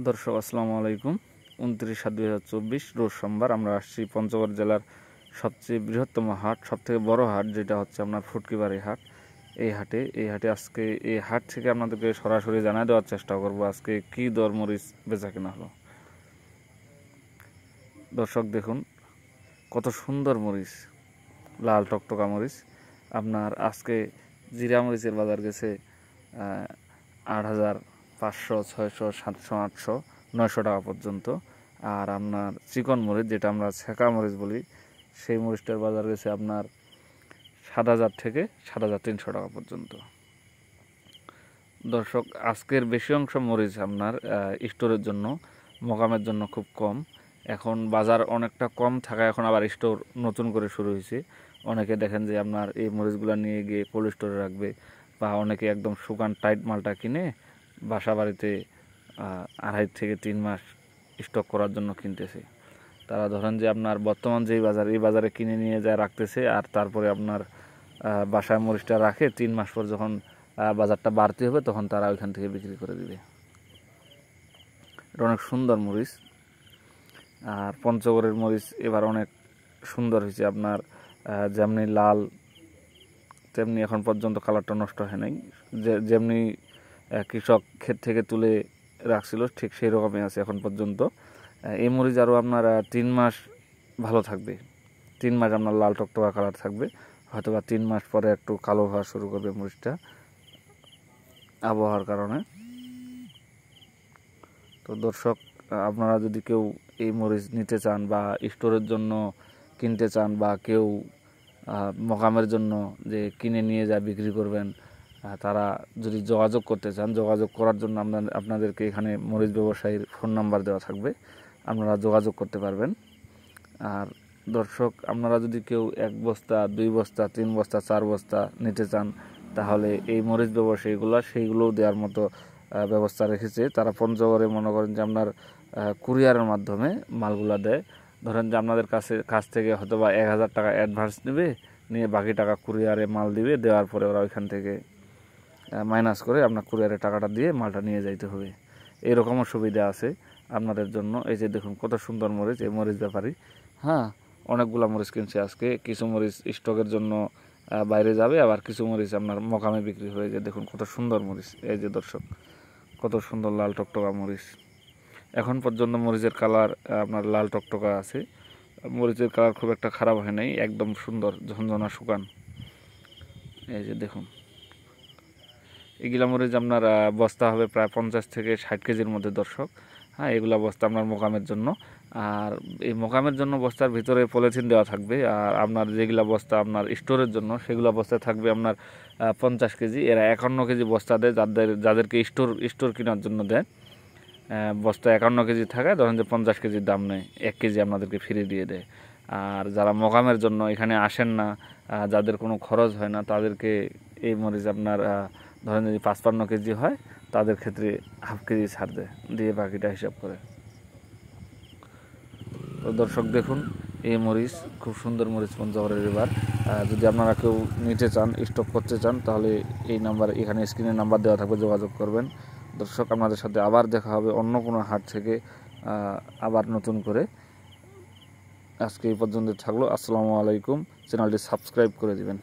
দর্শক আসসালামু আলাইকুম। 29/7/2024 রোজ সোমবার আমরা আসছি পঞ্চগড় জেলার সবচেয়ে বৃহত্তম হাট, সবথেকে বড় হাট, যেটা হচ্ছে আপনার ফুটকিবাড়ি হাট। এই হাটে আজকে এই হাট থেকে আপনাদেরকে সরাসরি জানিয়ে দেওয়ার চেষ্টা করব আজকে কি দর মরিচ বেচা কেনা হলো। দর্শক দেখুন কত সুন্দর মরিচ, লাল টকটকা মরিচ। আপনার আজকে জিরা মরিচের বাজার গেছে 8,500, 600, 700, 800, 900 টাকা পর্যন্ত। আর আপনার চিকন মরিচ, যেটা আমরা ছেঁকা মরিচ বলি, সেই মরিচটার বাজার গেছে আপনার 7,000 থেকে 7,300 টাকা পর্যন্ত। দর্শক আজকের বেশি অংশ মরিচ আপনার স্টোরের জন্য, মোকামের জন্য খুব কম। এখন বাজার অনেকটা কম থাকায় এখন আবার স্টোর নতুন করে শুরু হয়েছে। অনেকে দেখেন যে আপনার এই মরিচগুলো নিয়ে গিয়ে কোল্ড স্টোরে রাখবে, বা অনেকে একদম শুকান টাইট মালটা কিনে বাসা বাড়িতে 2.5 থেকে 3 মাস স্টক করার জন্য কিনতেছে। তারা ধরেন যে আপনার বর্তমান যেই বাজার, এই বাজারে কিনে নিয়ে যায় রাখতেছে, আর তারপরে আপনার বাসায় মরিচটা রাখে 3 মাস পর যখন বাজারটা বাড়তে হবে তখন তারা ওইখান থেকে বিক্রি করে দিবে। এটা অনেক সুন্দর মরিচ। আর পঞ্চগড়ের মরিচ এবার অনেক সুন্দর হয়েছে। আপনার যেমনি লাল তেমনি এখন পর্যন্ত কালারটা নষ্ট হয় নাই। যেমনি কৃষক ক্ষেত থেকে তুলে রাখছিল ঠিক সেই রকমই আছে এখন পর্যন্ত। এই মরিচ আরও আপনার 3 মাস ভালো থাকবে। 3 মাস আপনার লাল টকটকা কালার থাকবে, হয়তো বা 3 মাস পরে একটু কালো হওয়া শুরু করবে মরিচটা আবহাওয়ার কারণে। তো দর্শক, আপনারা যদি কেউ এই মরিচ নিতে চান বা স্টোরের জন্য কিনতে চান, বা কেউ মোকামের জন্য যে কিনে নিয়ে যা বিক্রি করবেন, তারা যদি যোগাযোগ করতে চান, যোগাযোগ করার জন্য আপনাদেরকে এখানে মরিচ ব্যবসায়ীর ফোন নাম্বার দেওয়া থাকবে, আপনারা যোগাযোগ করতে পারবেন। আর দর্শক, আপনারা যদি কেউ 1 বস্তা, 2 বস্তা, 3 বস্তা, 4 বস্তা নিতে চান, তাহলে এই মরিচ ব্যবসায়ীগুলো সেইগুলোও দেওয়ার মতো ব্যবস্থা রেখেছে। তারা পঞ্চগড়ে মনে করেন যে আপনার কুরিয়ারের মাধ্যমে মালগুলা দেয়। ধরেন যে আপনাদের কাছ থেকে হয়তো বা 1,000 টাকা অ্যাডভান্স নেবে, নিয়ে বাকি টাকা কুরিয়ারে মাল দিবে, দেওয়ার পরে ওরা ওইখান থেকে মাইনাস করে আপনার কুরিয়ারে টাকাটা দিয়ে মালটা নিয়ে যাইতে হবে। এরকমও সুবিধা আছে আপনাদের জন্য। এই যে দেখুন কত সুন্দর মরিচ, এই মরিচ ব্যাপারী অনেকগুলা মরিচ কিনছে আজকে। কিছু মরিচ স্টকের জন্য বাইরে যাবে, আবার কিছু মরিচ আপনার মোকামে বিক্রি হয়ে যায়। দেখুন কত সুন্দর মরিচ। এই যে দর্শক, কত সুন্দর লাল টকটকা মরিচ। এখন পর্যন্ত মরিচের কালার আপনার লাল টকটকা আছে। মরিচের কালার খুব একটা খারাপ হয় নাই, একদম সুন্দর ঝনঝনা শুকান। এই যে দেখুন, এগুলা মরিচ আপনার বস্তা হবে প্রায় 50 থেকে 60 কেজির মধ্যে। দর্শক, এগুলা বস্তা আপনার মোকামের জন্য। আর এই মোকামের জন্য বস্তার ভিতরে পলিথিন দেওয়া থাকবে। আর আপনার যেগুলা বস্তা আপনার স্টোরের জন্য, সেগুলা বস্তায় থাকবে আপনার 50 কেজি। এরা 51 কেজি বস্তা দেয়, যাদেরকে স্টোর কেনার জন্য দেয়। বস্তা 51 কেজি থাকায় ধরেন যে 50 কেজির দাম নেয়, 1 কেজি আপনাদেরকে ফ্রি দিয়ে দেয়। আর যারা মোকামের জন্য এখানে আসেন না, যাদের কোনো খরচ হয় না, তাদেরকে এই মরিচ আপনার ধরেন যদি 55 কেজি হয়, তাদের ক্ষেত্রে হাফ কেজি ছাড় দিয়ে বাকিটা হিসাব করে। তো দর্শক দেখুন, এই মরিচ খুব সুন্দর মরিচ পঞ্চগড়ের। এবার যদি আপনারা কেউ নিতে চান, স্টক করতে চান, তাহলে এই নাম্বার, এখানে স্ক্রিনে নাম্বার দেওয়া থাকবে, যোগাযোগ করবেন। দর্শক, আপনাদের সাথে আবার দেখা হবে অন্য কোনো হাট থেকে আবার নতুন করে। আজকে এই পর্যন্ত থাকলো। আসসালামু আলাইকুম। চ্যানেলটি সাবস্ক্রাইব করে দিবেন।